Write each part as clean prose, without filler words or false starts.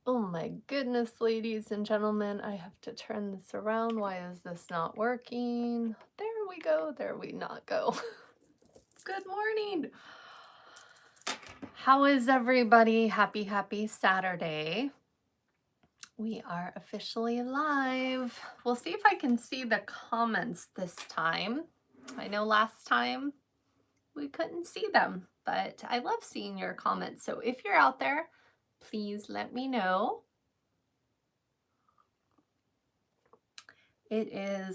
Oh my goodness, ladies and gentlemen, I have to turn this around. Why is this not working? There we go. There we not go. Good morning. How is everybody? Happy Saturday. We are officially live. We'll see if I can see the comments this time. I know last time we couldn't see them, but I love seeing your comments. So if you're out there, please let me know. I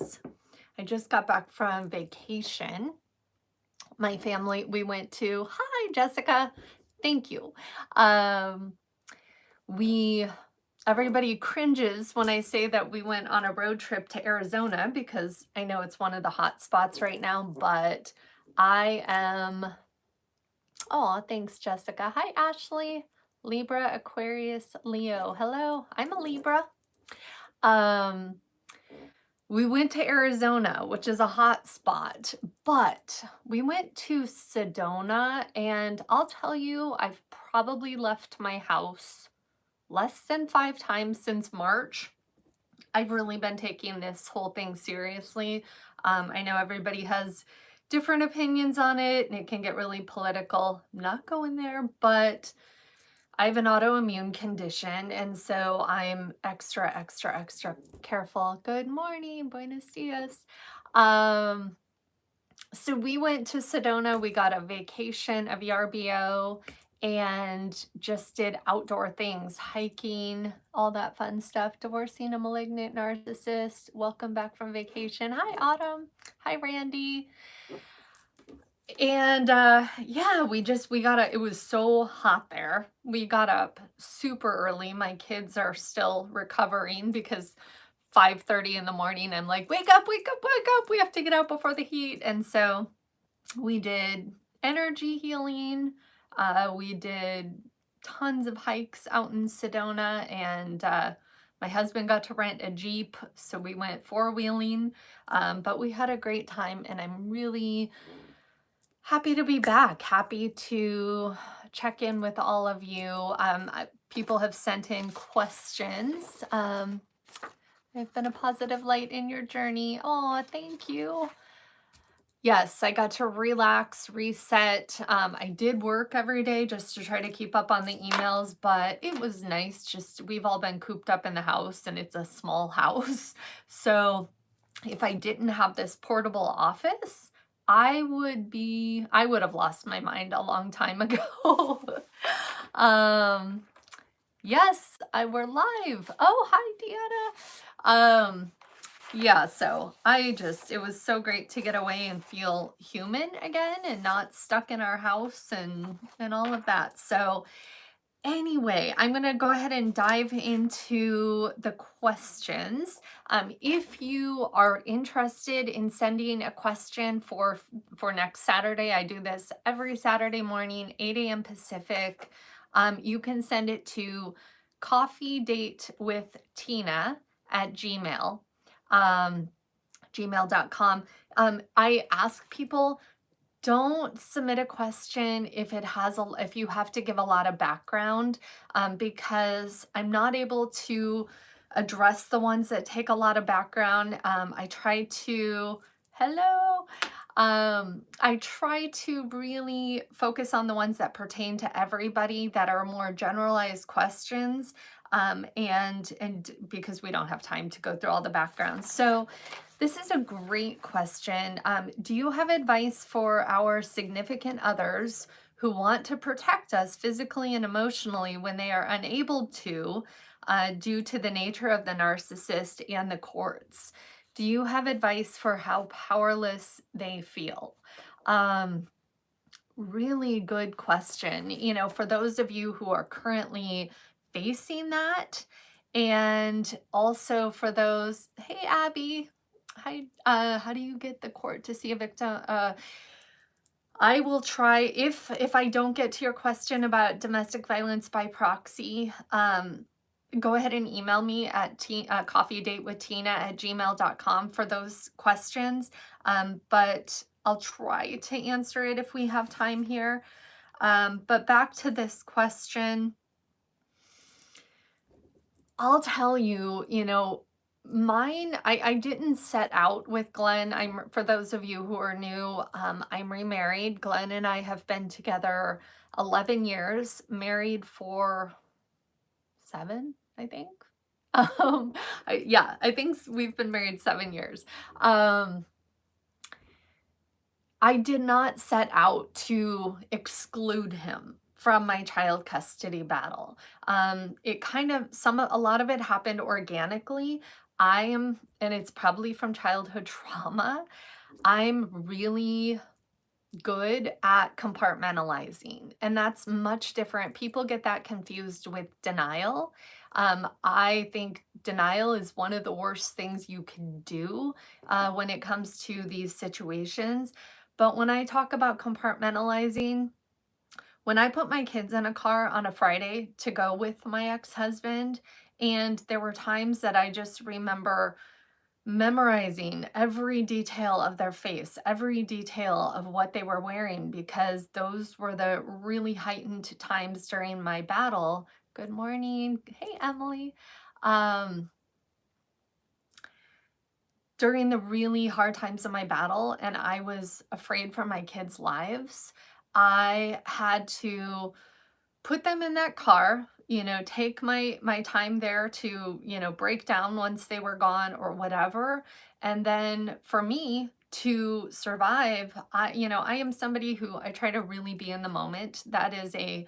just got back from vacation. My family, we went to, hi, Jessica. Thank you. Um, we, everybody cringes when I say that we went on a road trip to Arizona because I know it's one of the hot spots right now, but I am, oh, thanks, Jessica. Hi, Ashley. Libra, Aquarius, Leo. Hello, I'm a Libra. Um, We went to Arizona, which is a hot spot, but we went to Sedona, and I'll tell you, I've probably left my house less than 5 times since March. I've really been taking this whole thing seriously. I know everybody has different opinions on it, and it can get really political. I'm not going there, but I have an autoimmune condition, and so I'm extra careful. Good morning, buenos dias. Um, so we went to Sedona, we got a vacation, a VRBO, and just did outdoor things, hiking, all that fun stuff. Divorcing a malignant narcissist. Welcome back from vacation. Hi, Autumn. Hi, Randy. And yeah, we got up, it was so hot there. We got up super early. My kids are still recovering because 5:30 in the morning, I'm like, wake up, wake up, wake up. We have to get out before the heat. And so we did energy healing. We did tons of hikes out in Sedona, and my husband got to rent a Jeep, so we went four-wheeling. But we had a great time, and I'm really happy to be back. Happy to check in with all of you. People have sent in questions. I've been a positive light in your journey. Oh, thank you. Yes, I got to relax, reset. I did work every day just to try to keep up on the emails, but it was nice. Just we've all been cooped up in the house, and it's a small house. So if I didn't have this portable office, I would have lost my mind a long time ago. um, yes, we're live. Oh, hi, Deanna. Yeah, so it was so great to get away and feel human again and not stuck in our house and all of that. So anyway, I'm going to go ahead and dive into the questions. If you are interested in sending a question for next Saturday, I do this every Saturday morning, 8 a.m. Pacific. You can send it to coffeedatewithtina@gmail, gmail.com. I ask people, don't submit a question if you have to give a lot of background, because I'm not able to address the ones that take a lot of background. I try to, hello. I try to really focus on the ones that pertain to everybody, that are more generalized questions, and because we don't have time to go through all the backgrounds. So this is a great question. Do you have advice for our significant others who want to protect us physically and emotionally when they are unable to, due to the nature of the narcissist and the courts? Do you have advice for how powerless they feel? Really good question. You know, for those of you who are currently facing that, and also for those, hey, Abby, hi, how do you get the court to see a victim? I will try, if I don't get to your question about domestic violence by proxy, go ahead and email me at coffeedatewithtina@gmail.com for those questions. But I'll try to answer it if we have time here. But back to this question. I'll tell you, mine, I didn't set out with Glenn. For those of you who are new, I'm remarried. Glenn and I have been together 11 years, married for 7, I think. Um, yeah, I think we've been married 7 years. Um, I did not set out to exclude him from my child custody battle. It kind of a lot of it happened organically. And it's probably from childhood trauma. I'm really good at compartmentalizing, and that's much different. People get that confused with denial. I think denial is one of the worst things you can do when it comes to these situations. But when I talk about compartmentalizing, when I put my kids in a car on a Friday to go with my ex-husband, and there were times that I just remember memorizing every detail of their face, every detail of what they were wearing, because those were the really heightened times during my battle. Good morning. Hey, Emily. Um, During the really hard times of my battle, and I was afraid for my kids' lives, I had to put them in that car, take my time there to, break down once they were gone or whatever. And then for me to survive, I am somebody who I try to really be in the moment. That is a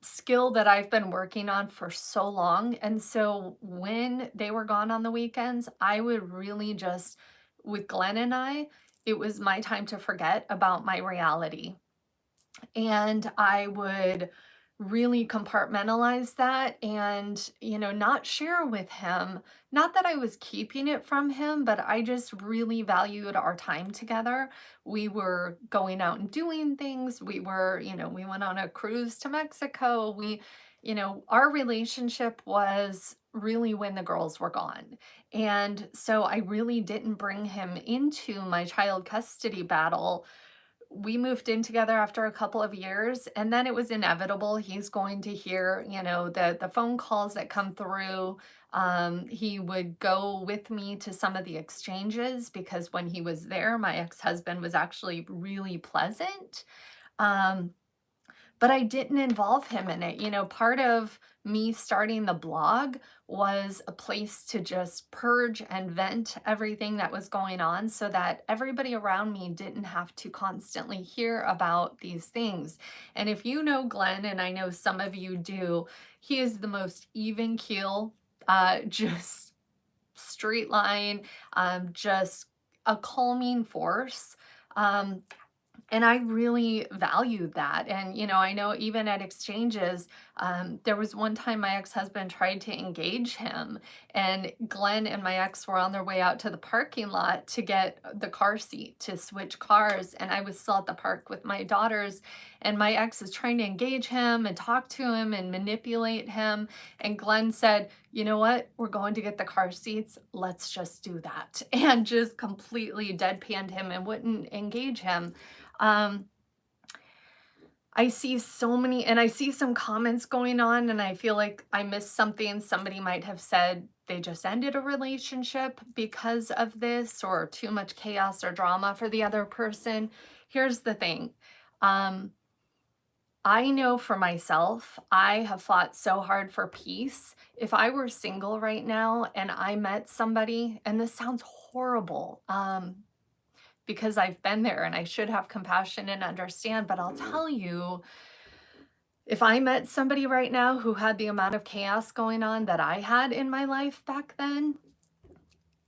skill that I've been working on for so long. And so when they were gone on the weekends, I would really just, with Glenn and I, it was my time to forget about my reality, and I would really compartmentalize that and, not share with him. Not that I was keeping it from him, but I just really valued our time together. We were going out and doing things. We went on a cruise to Mexico. Our relationship was really when the girls were gone. And so I really didn't bring him into my child custody battle. We moved in together after a couple of years, and then it was inevitable. He's going to hear, the phone calls that come through. He would go with me to some of the exchanges because when he was there, my ex-husband was actually really pleasant. Um, but I didn't involve him in it. Part of me starting the blog was a place to just purge and vent everything that was going on so that everybody around me didn't have to constantly hear about these things. And if you know Glenn, and I know some of you do, he is the most even keel, just straight line, just a calming force. Um, and I really valued that. And, I know even at exchanges, there was one time my ex-husband tried to engage him, and Glenn and my ex were on their way out to the parking lot to get the car seat to switch cars. And I was still at the park with my daughters, and my ex is trying to engage him and talk to him and manipulate him. And Glenn said, you know what? We're going to get the car seats. Let's just do that. And just completely deadpanned him and wouldn't engage him. Um, I see so many, and I see some comments going on, and I feel like I missed something. Somebody might have said they just ended a relationship because of this, or too much chaos or drama for the other person. Here's the thing. Um, I know for myself, I have fought so hard for peace. If I were single right now and I met somebody, and this sounds horrible, because I've been there and I should have compassion and understand. But I'll tell you, if I met somebody right now who had the amount of chaos going on that I had in my life back then,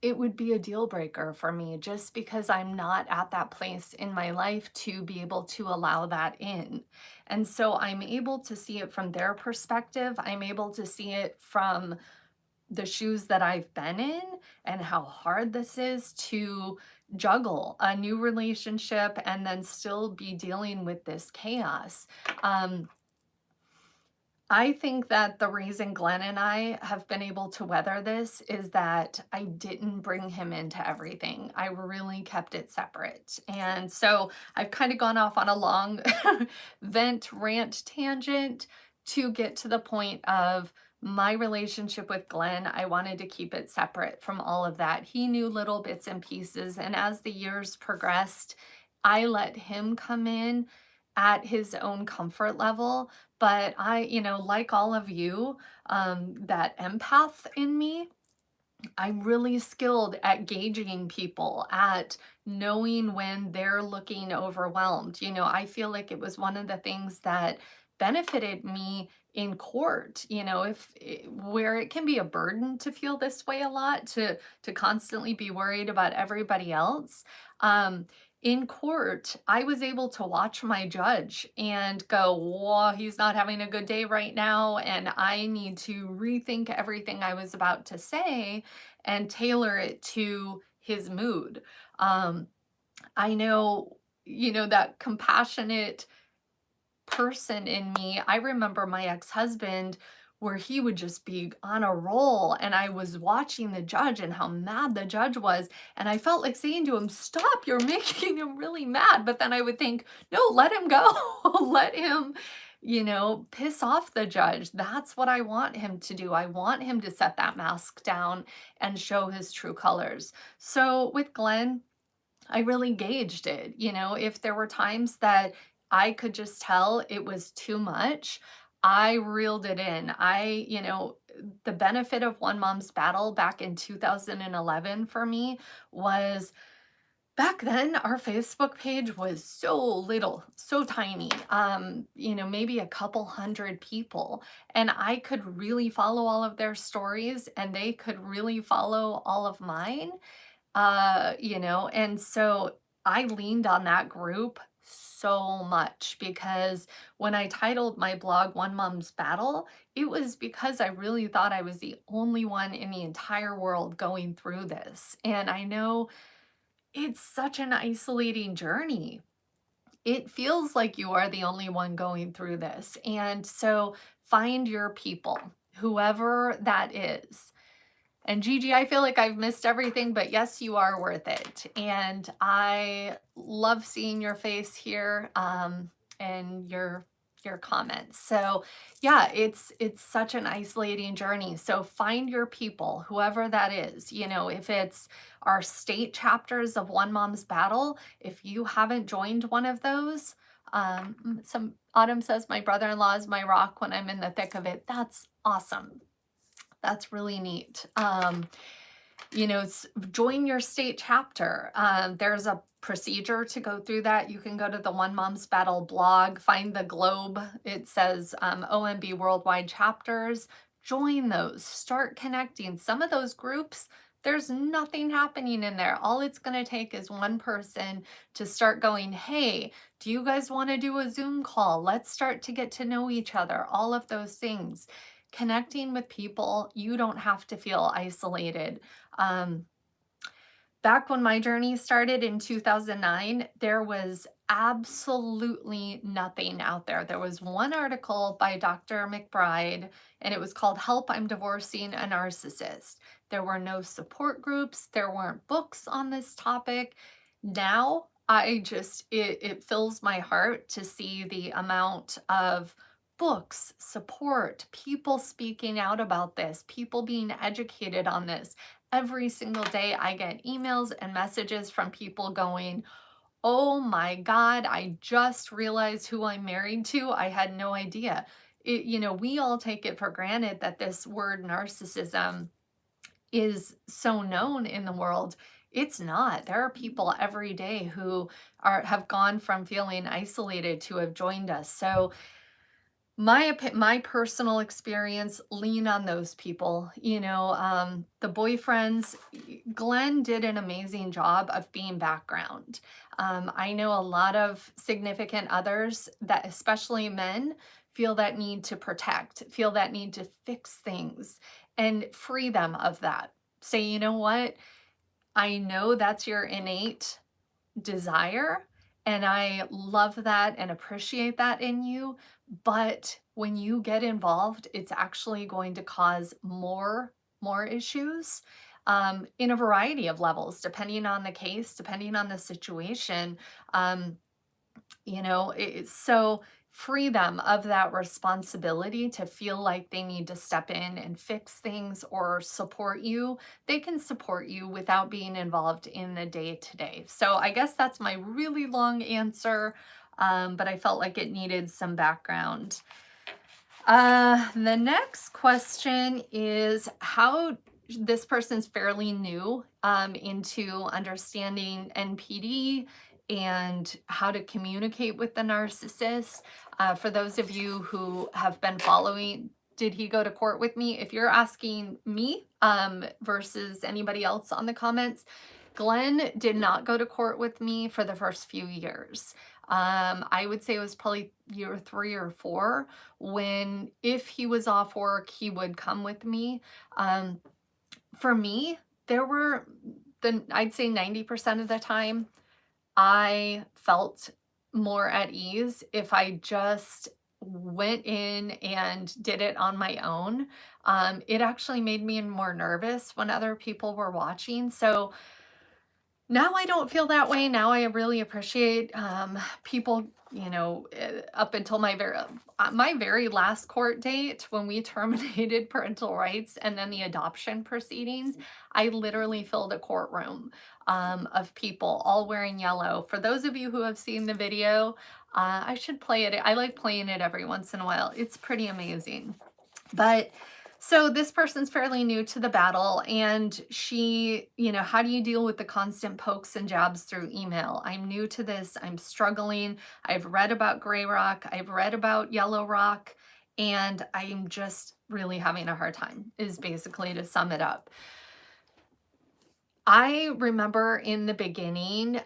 it would be a deal breaker for me just because I'm not at that place in my life to be able to allow that in. And so I'm able to see it from their perspective. I'm able to see it from the shoes that I've been in and how hard this is to juggle a new relationship and then still be dealing with this chaos. I think that the reason Glenn and I have been able to weather this is that I didn't bring him into everything. I really kept it separate. And so I've kind of gone off on a long vent rant tangent to get to the point of My relationship with Glenn, I wanted to keep it separate from all of that. He knew little bits and pieces, and as the years progressed, I let him come in at his own comfort level. But like all of you, that empath in me, I'm really skilled at gauging people, at knowing when they're looking overwhelmed. I feel like it was one of the things that benefited me in court. Where it can be a burden to feel this way a lot, to constantly be worried about everybody else. Um, in court, I was able to watch my judge and go, whoa, he's not having a good day right now. And I need to rethink everything I was about to say and tailor it to his mood. Um, I know, that compassionate person in me. I remember my ex-husband where he would just be on a roll, and I was watching the judge and how mad the judge was, and I felt like saying to him, "Stop, you're making him really mad." But then I would think, "No, let him go." Let him, piss off the judge. That's what I want him to do. I want him to set that mask down and show his true colors. So with Glenn, I really gauged it. If there were times that I could just tell it was too much, I reeled it in. The benefit of One Mom's Battle back in 2011 for me was, back then our Facebook page was so little, so tiny. Maybe a couple hundred people, and I could really follow all of their stories and they could really follow all of mine. And so I leaned on that group so much, because when I titled my blog One Mom's Battle, it was because I really thought I was the only one in the entire world going through this. And I know it's such an isolating journey. It feels like you are the only one going through this. And so find your people, whoever that is. And Gigi, I feel like I've missed everything, but yes, you are worth it. And I love seeing your face here, and your comments. So yeah, it's such an isolating journey. So find your people, whoever that is. If it's our state chapters of One Mom's Battle, if you haven't joined one of those, some Autumn says my brother-in-law is my rock when I'm in the thick of it. That's awesome. That's really neat. Join your state chapter. There's a procedure to go through that. You can go to the One Mom's Battle blog, find the globe. It says OMB Worldwide Chapters. Join those. Start connecting. Some of those groups, there's nothing happening in there. All it's going to take is one person to start going, hey, do you guys want to do a Zoom call? Let's start to get to know each other. All of those things. Connecting with people, you don't have to feel isolated. Back when my journey started in 2009, there was absolutely nothing out there. There was one article by Dr. McBride, and it was called Help, I'm Divorcing a Narcissist. There were no support groups. There weren't books on this topic. Now, it fills my heart to see the amount of books, support, people speaking out about this, people being educated on this. Every single day I get emails and messages from people going, oh my God, I just realized who I'm married to. I had no idea. We all take it for granted that this word narcissism is so known in the world. It's not. There are people every day who have gone from feeling isolated to have joined us. So my personal experience, lean on those people. The boyfriends, Glenn did an amazing job of being background. I know a lot of significant others, that especially men, feel that need to protect, feel that need to fix things, and free them of that. Say, you know what, I know that's your innate desire, and I love that and appreciate that in you. But when you get involved, it's actually going to cause more issues, in a variety of levels, depending on the case, depending on the situation. So free them of that responsibility to feel like they need to step in and fix things or support you. They can support you without being involved in the day to day. So I guess that's my really long answer, but I felt like it needed some background. The next question is how this person's fairly new into understanding NPD and how to communicate with the narcissist. For those of you who have been following, did he go to court with me? If you're asking me versus anybody else on the comments, Glenn did not go to court with me for the first few years. I would say it was probably year 3 or 4 when, if he was off work, he would come with me. Um, for me, there were I'd say 90% of the time, I felt more at ease if I just went in and did it on my own. It actually made me more nervous when other people were watching. So now I don't feel that way. Now I really appreciate people, up until my very last court date when we terminated parental rights and then the adoption proceedings. I literally filled a courtroom of people all wearing yellow. For those of you who have seen the video, I should play it. I like playing it every once in a while. It's pretty amazing. But so this person's fairly new to the battle, and how do you deal with the constant pokes and jabs through email? I'm new to this. I'm struggling. I've read about gray rock. I've read about yellow rock, and I'm just really having a hard time, is basically to sum it up. I remember in the beginning,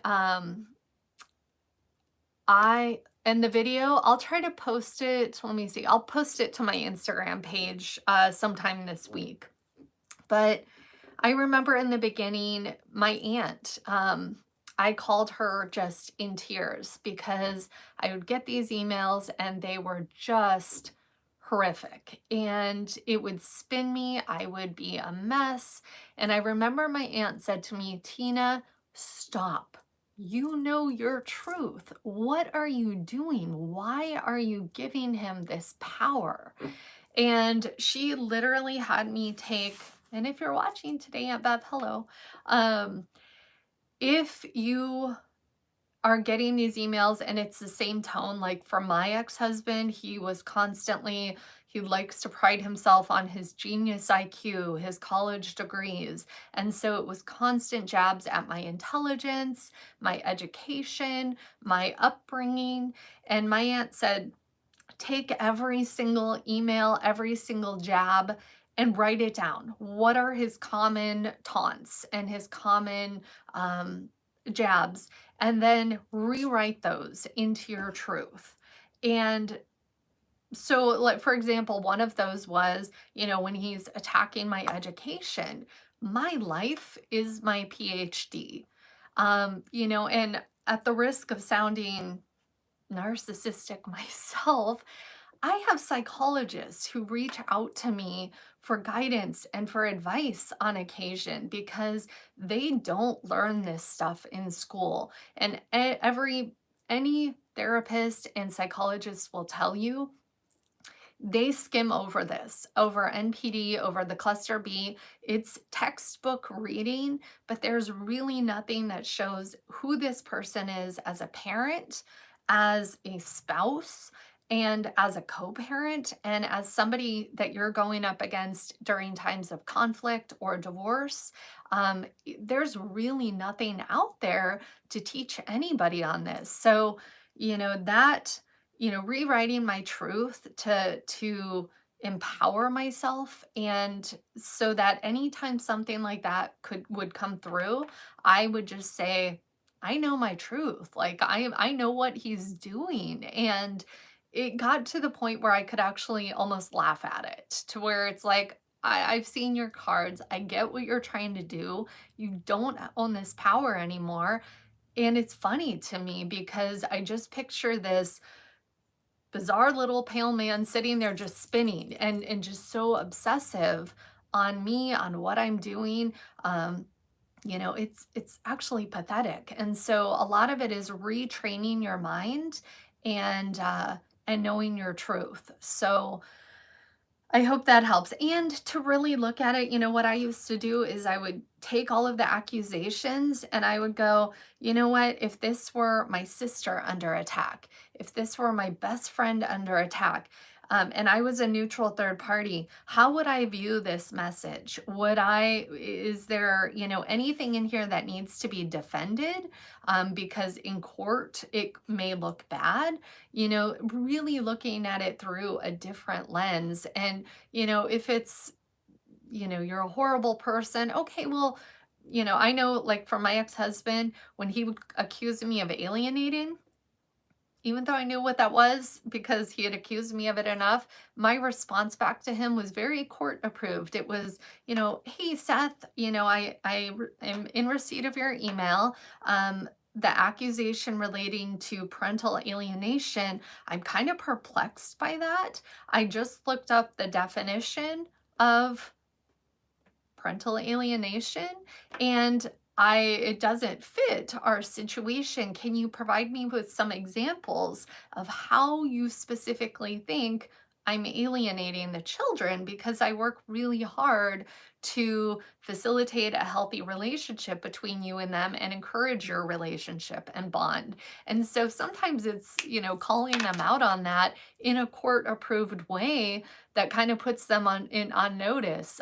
and the video, I'll try to post it. Let me see. I'll post it to my Instagram page sometime this week. But I remember in the beginning, my aunt, I called her just in tears because I would get these emails and they were just horrific, and it would spin me. I would be a mess. And I remember my aunt said to me, Tina, stop. You know your truth. What are you doing? Why are you giving him this power? And she literally had me take, and if you're watching today, Aunt Bev, hello. If you are getting these emails and it's the same tone, like for my ex-husband, he likes to pride himself on his genius IQ, his college degrees. And so it was constant jabs at my intelligence, my education, my upbringing. And my aunt said, take every single email, every single jab, and write it down. What are his common taunts and his common jabs? And then rewrite those into your truth. And so, like, for example, one of those was, when he's attacking my education, my life is my PhD. And at the risk of sounding narcissistic myself, I have psychologists who reach out to me for guidance and for advice on occasion because they don't learn this stuff in school. And any therapist and psychologist will tell you they skim over this, over NPD, over the cluster B. It's textbook reading, but there's really nothing that shows who this person is as a parent, as a spouse, and as a co-parent, and as somebody that you're going up against during times of conflict or divorce. There's really nothing out there to teach anybody on this. So, rewriting my truth to empower myself, and so that anytime something like that would come through, I would just say, I know my truth. Like I know what he's doing. And it got to the point where I could actually almost laugh at it, to where it's like, I've seen your cards. I get what you're trying to do. You don't own this power anymore. And it's funny to me because I just picture this bizarre little pale man sitting there just spinning and just so obsessive on me, on what I'm doing. It's actually pathetic. And so a lot of it is retraining your mind and and knowing your truth. So I hope that helps. And to really look at it, what I used to do is I would take all of the accusations and I would go, you know what, if this were my sister under attack, if this were my best friend under attack, and I was a neutral third party, how would I view this message? Is there, anything in here that needs to be defended? Because in court, it may look bad, really looking at it through a different lens. And, if it's, you're a horrible person, okay, well, I know like for my ex-husband, when he would accuse me of alienating, even though I knew what that was because he had accused me of it enough, my response back to him was very court approved. It was, hey, Seth, am in receipt of your email. The accusation relating to parental alienation, I'm kind of perplexed by that. I just looked up the definition of parental alienation and it doesn't fit our situation. Can you provide me with some examples of how you specifically think I'm alienating the children? Because I work really hard to facilitate a healthy relationship between you and them and encourage your relationship and bond. And so sometimes it's, calling them out on that in a court approved way that kind of puts them on notice.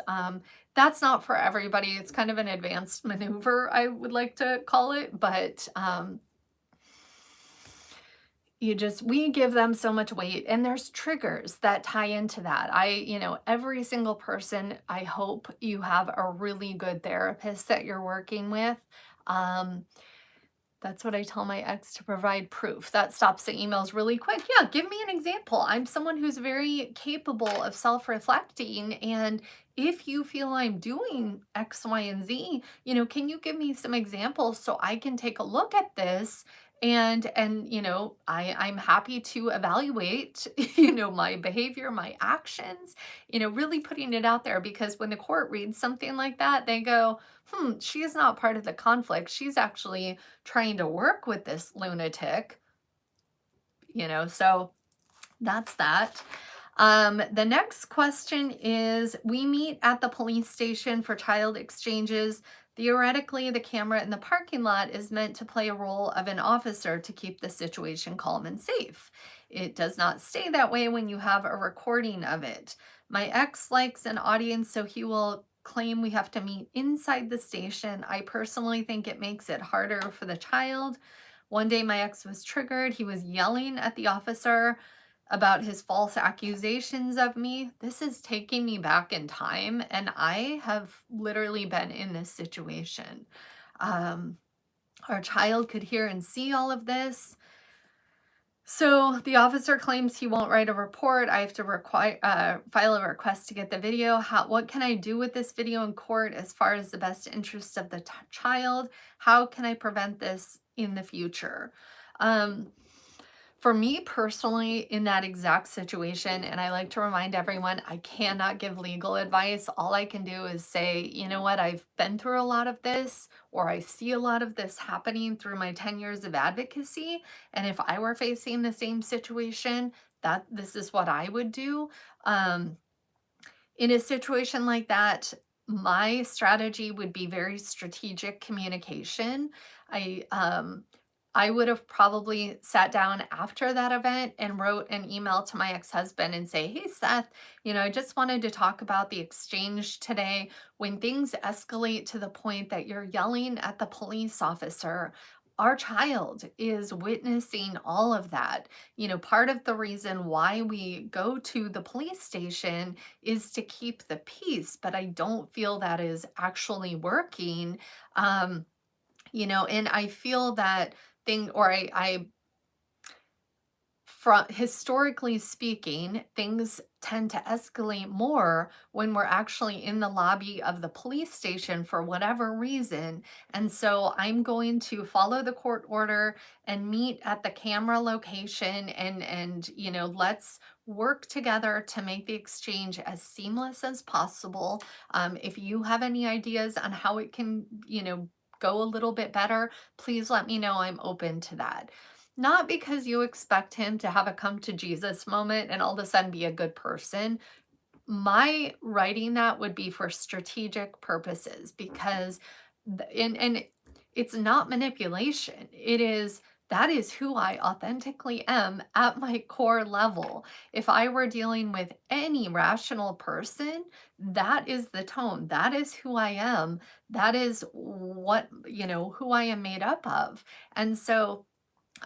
That's not for everybody. It's kind of an advanced maneuver, I would like to call it, but we give them so much weight, and there's triggers that tie into that. Every single person, I hope you have a really good therapist that you're working with. Um, that's what I tell my ex, to provide proof. That stops the emails really quick. Yeah, give me an example. I'm someone who's very capable of self-reflecting. And if you feel I'm doing X, Y, and Z, can you give me some examples so I can take a look at this? And I'm happy to evaluate, my behavior, my actions, really putting it out there, because when the court reads something like that, they go, she is not part of the conflict. She's actually trying to work with this lunatic, so that's that. The next question is, we meet at the police station for child exchanges. Theoretically, the camera in the parking lot is meant to play a role of an officer to keep the situation calm and safe. It does not stay that way when you have a recording of it. My ex likes an audience, so he will claim we have to meet inside the station. I personally think it makes it harder for the child. One day my ex was triggered. He was yelling at the officer about his false accusations of me. This is taking me back in time, and I have literally been in this situation. Our child could hear and see all of this. So the officer claims he won't write a report. I have to file a request to get the video. What can I do with this video in court as far as the best interest of the child? How can I prevent this in the future? For me personally, in that exact situation, and I like to remind everyone, I cannot give legal advice. All I can do is say, you know what, I've been through a lot of this, or I see a lot of this happening through my 10 years of advocacy. And if I were facing the same situation, this is what I would do. In a situation like that, my strategy would be very strategic communication. I would have probably sat down after that event and wrote an email to my ex-husband and say, hey, Seth, I just wanted to talk about the exchange today. When things escalate to the point that you're yelling at the police officer, our child is witnessing all of that. Part of the reason why we go to the police station is to keep the peace, but I don't feel that is actually working. And I feel that from historically speaking, things tend to escalate more when we're actually in the lobby of the police station for whatever reason. And so I'm going to follow the court order and meet at the camera location, and let's work together to make the exchange as seamless as possible. If you have any ideas on how it can, go a little bit better, please let me know. I'm open to that. Not because you expect him to have a come to Jesus moment and all of a sudden be a good person. My writing that would be for strategic purposes because and it's not manipulation. It is that is who I authentically am at my core level. If I were dealing with any rational person, that is the tone. That is who I am. That is what, who I am made up of. And so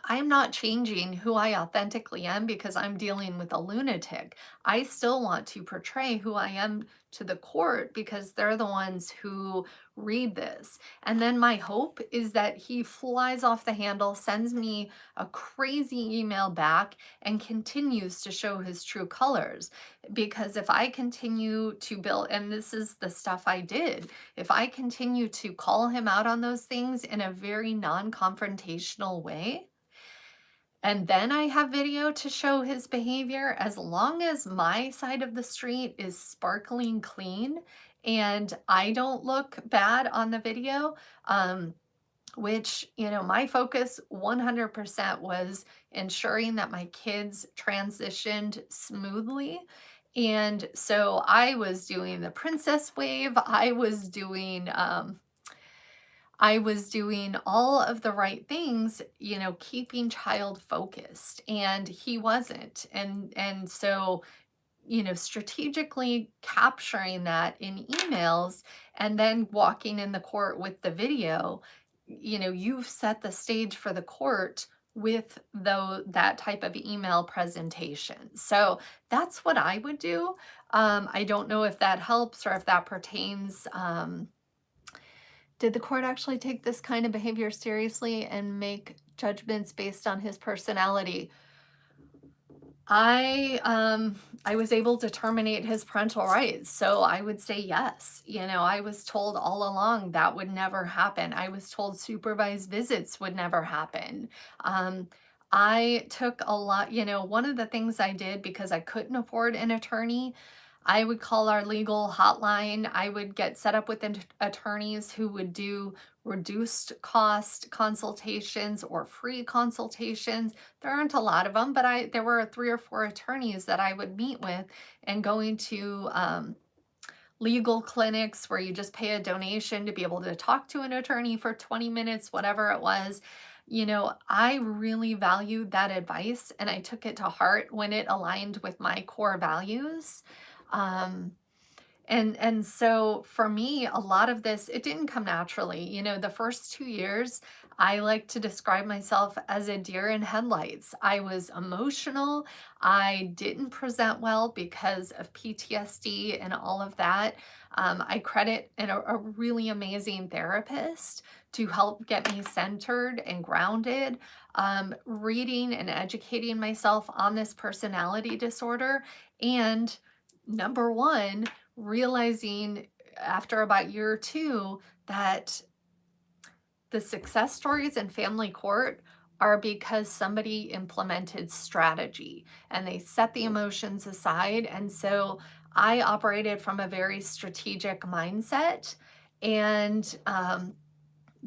I'm not changing who I authentically am because I'm dealing with a lunatic. I still want to portray who I am to the court because they're the ones who read this. And then my hope is that he flies off the handle, sends me a crazy email back, and continues to show his true colors. Because if I continue to build, and this is the stuff I did, if I continue to call him out on those things in a very non confrontational way, and then I have video to show his behavior, as long as my side of the street is sparkling clean and I don't look bad on the video, which, my focus 100% was ensuring that my kids transitioned smoothly. And so I was doing the princess wave. I was doing all of the right things, keeping child focused, and he wasn't. And so, strategically capturing that in emails and then walking in the court with the video, you've set the stage for the court with that type of email presentation. So that's what I would do. I don't know if that helps or if that pertains. Did the court actually take this kind of behavior seriously and make judgments based on his personality? I was able to terminate his parental rights, so I would say yes. I was told all along that would never happen. I was told supervised visits would never happen. Um, I took a lot, one of the things I did because I couldn't afford an attorney, I would call our legal hotline. I would get set up with attorneys who would do reduced cost consultations or free consultations. There aren't a lot of them, but there were 3 or 4 attorneys that I would meet with, and going to legal clinics where you just pay a donation to be able to talk to an attorney for 20 minutes, whatever it was. I really valued that advice and I took it to heart when it aligned with my core values. Um, and so for me, a lot of this, it didn't come naturally. The first 2 years, I like to describe myself as a deer in headlights. I was emotional. I didn't present well because of PTSD and all of that. I credit a really amazing therapist to help get me centered and grounded. Reading and educating myself on this personality disorder. And number one, realizing after about year or two that the success stories in family court are because somebody implemented strategy and they set the emotions aside. And so I operated from a very strategic mindset. And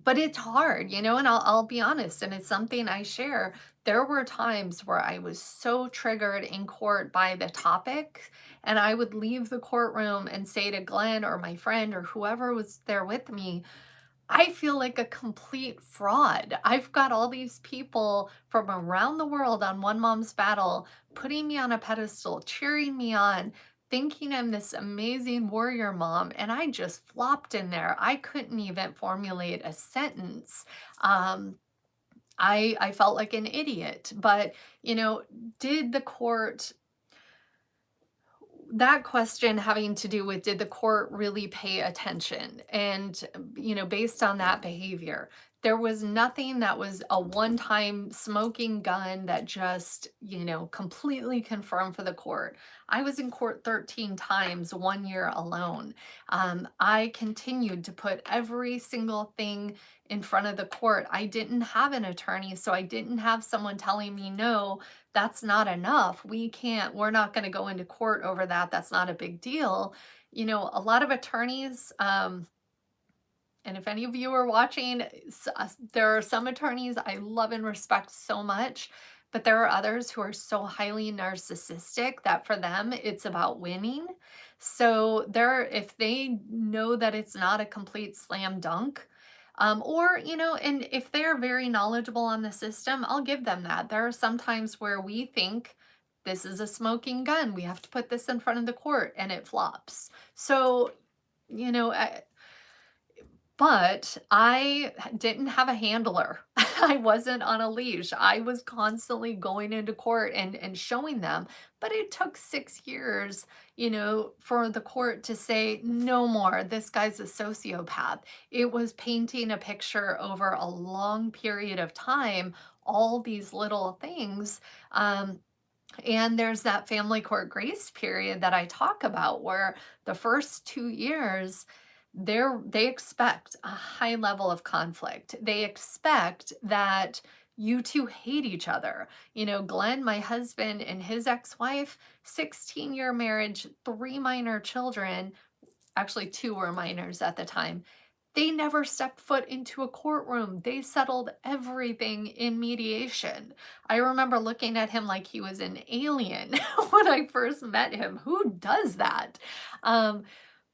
but it's hard, and I'll be honest, and it's something I share. There were times where I was so triggered in court by the topic, and I would leave the courtroom and say to Glenn or my friend or whoever was there with me, I feel like a complete fraud. I've got all these people from around the world on One Mom's Battle putting me on a pedestal, cheering me on, thinking I'm this amazing warrior mom, and I just flopped in there. I couldn't even formulate a sentence. I felt like an idiot. But, did the court that question having to do with, did the court really pay attention? And, based on that behavior, there was nothing that was a one-time smoking gun that just, completely confirmed for the court. I was in court 13 times 1 year alone. I continued to put every single thing in front of the court. I didn't have an attorney, so I didn't have someone telling me, no, that's not enough. We're not going to go into court over that. That's not a big deal. A lot of attorneys, and if any of you are watching, there are some attorneys I love and respect so much, but there are others who are so highly narcissistic that for them it's about winning. So if they know that it's not a complete slam dunk, or, and if they're very knowledgeable on the system, I'll give them that. There are some times where we think this is a smoking gun. We have to put this in front of the court and it flops. So, you know, but I didn't have a handler. I wasn't on a leash. I was constantly going into court and showing them. But it took 6 years, for the court to say, no more, this guy's a sociopath. It was painting a picture over a long period of time, all these little things. And there's that family court grace period that I talk about where the first 2 years, they expect a high level of conflict. They expect that you two hate each other. Glenn, my husband, and his ex-wife, 16-year marriage, 3 minor children, actually 2 were minors at the time. They never stepped foot into a courtroom. They settled everything in mediation. I remember looking at him like he was an alien when I first met him. Who does that? Um,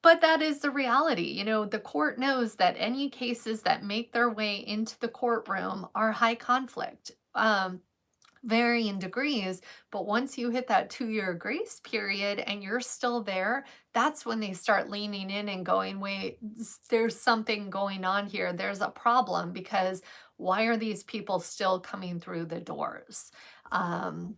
but that is the reality. The court knows that any cases that make their way into the courtroom are high conflict. Varying degrees, but once you hit that 2-year grace period and you're still there, that's when they start leaning in and going, wait, there's something going on here. There's a problem because why are these people still coming through the doors? Um,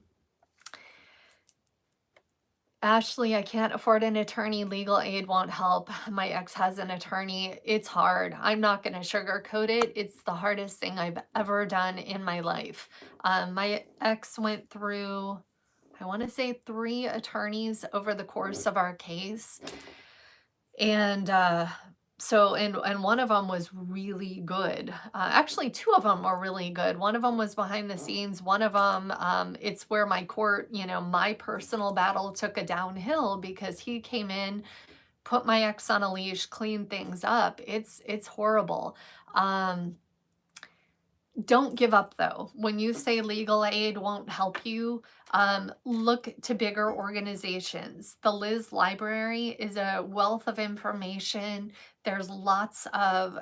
Ashley, I can't afford an attorney. Legal aid won't help. My ex has an attorney. It's hard. I'm not going to sugarcoat it. It's the hardest thing I've ever done in my life. My ex went through, I want to say, 3 attorneys over the course of our case. And and one of them was really good. Actually, 2 of them were really good. One of them was behind the scenes. One of them, it's where my court, my personal battle took a downhill because he came in, put my ex on a leash, cleaned things up. It's horrible. Don't give up though. When you say legal aid won't help you, look to bigger organizations. The Liz Library is a wealth of information. There's lots of,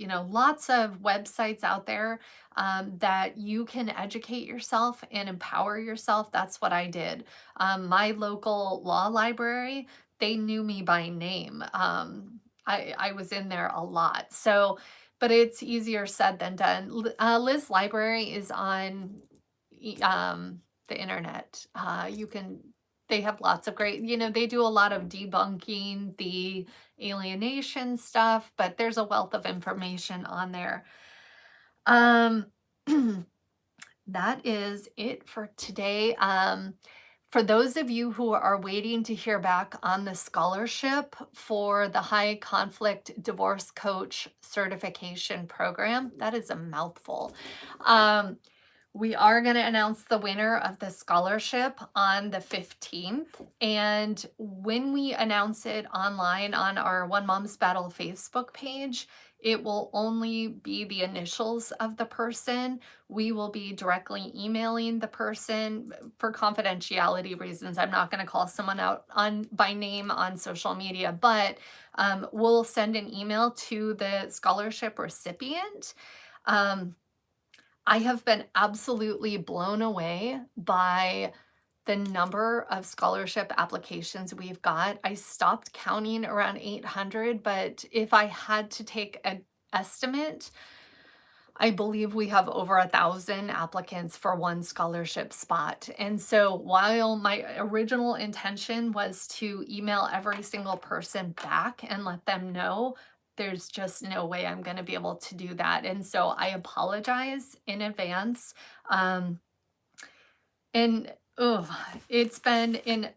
lots of websites out there that you can educate yourself and empower yourself. That's what I did. My local law library, they knew me by name. I was in there a lot. So, but it's easier said than done. Liz Library is on the internet. They have lots of great, they do a lot of debunking the alienation stuff, but there's a wealth of information on there. That is it for today. For those of you who are waiting to hear back on the scholarship for the High Conflict Divorce Coach Certification Program, that is a mouthful. We are going to announce the winner of the scholarship on the 15th. And when we announce it online on our One Mom's Battle Facebook page, it will only be the initials of the person. We will be directly emailing the person for confidentiality reasons. I'm not going to call someone out by name on social media, but we'll send an email to the scholarship recipient. I have been absolutely blown away by the number of scholarship applications we've got. I stopped counting around 800, but if I had to take an estimate, I believe we have over 1,000 applicants for one scholarship spot. And so while my original intention was to email every single person back and let them know, there's just no way I'm going to be able to do that. And so I apologize in advance. It's been in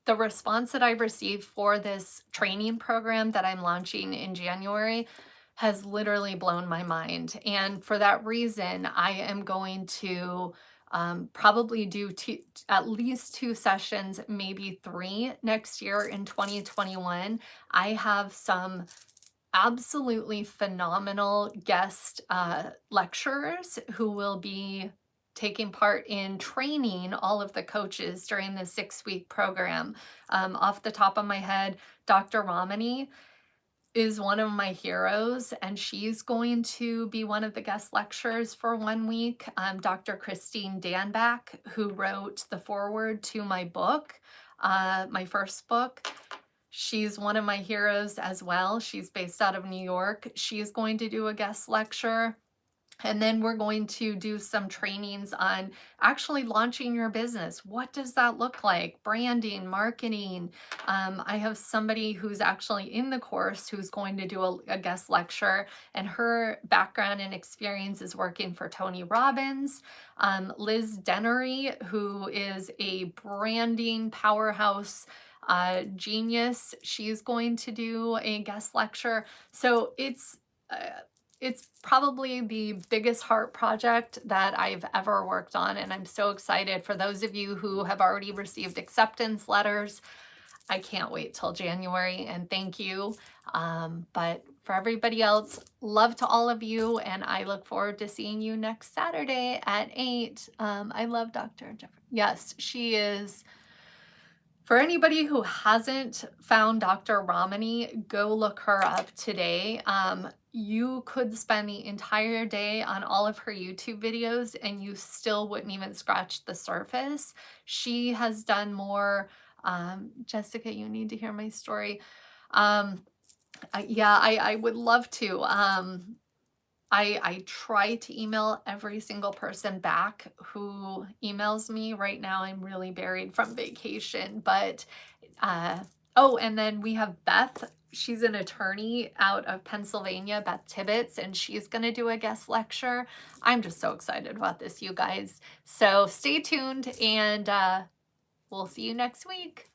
the response that I've received for this training program that I'm launching in January has literally blown my mind. And for that reason, I am going to probably do at least 2 sessions, maybe 3 next year in 2021. I have some absolutely phenomenal guest lecturers who will be taking part in training all of the coaches during the 6-week program. Off the top of my head, Dr. Ramani is one of my heroes, and she's going to be one of the guest lecturers for 1 week. Dr. Christine Danbach, who wrote the foreword to my book, my first book. She's one of my heroes as well. She's based out of New York. She's going to do a guest lecture. And then we're going to do some trainings on actually launching your business. What does that look like? Branding, marketing. I have somebody who's actually in the course who's going to do a guest lecture, and her background and experience is working for Tony Robbins. Liz Dennery, who is a branding powerhouse genius, she's going to do a guest lecture. So it's probably the biggest heart project that I've ever worked on, and I'm so excited. For those of you who have already received acceptance letters, I can't wait till January, and thank you. But for everybody else, love to all of you, and I look forward to seeing you next Saturday at 8. I love Dr. Jeffrey. Yes, she is. For anybody who hasn't found Dr. Ramani, go look her up today. You could spend the entire day on all of her YouTube videos and you still wouldn't even scratch the surface. She has done more. Jessica, you need to hear my story. Yeah, I would love to. I try to email every single person back who emails me. Right now, I'm really buried from vacation, but oh, and then we have Beth. She's an attorney out of Pennsylvania, Beth Tibbetts, and she's going to do a guest lecture. I'm just so excited about this, you guys. So stay tuned, and we'll see you next week.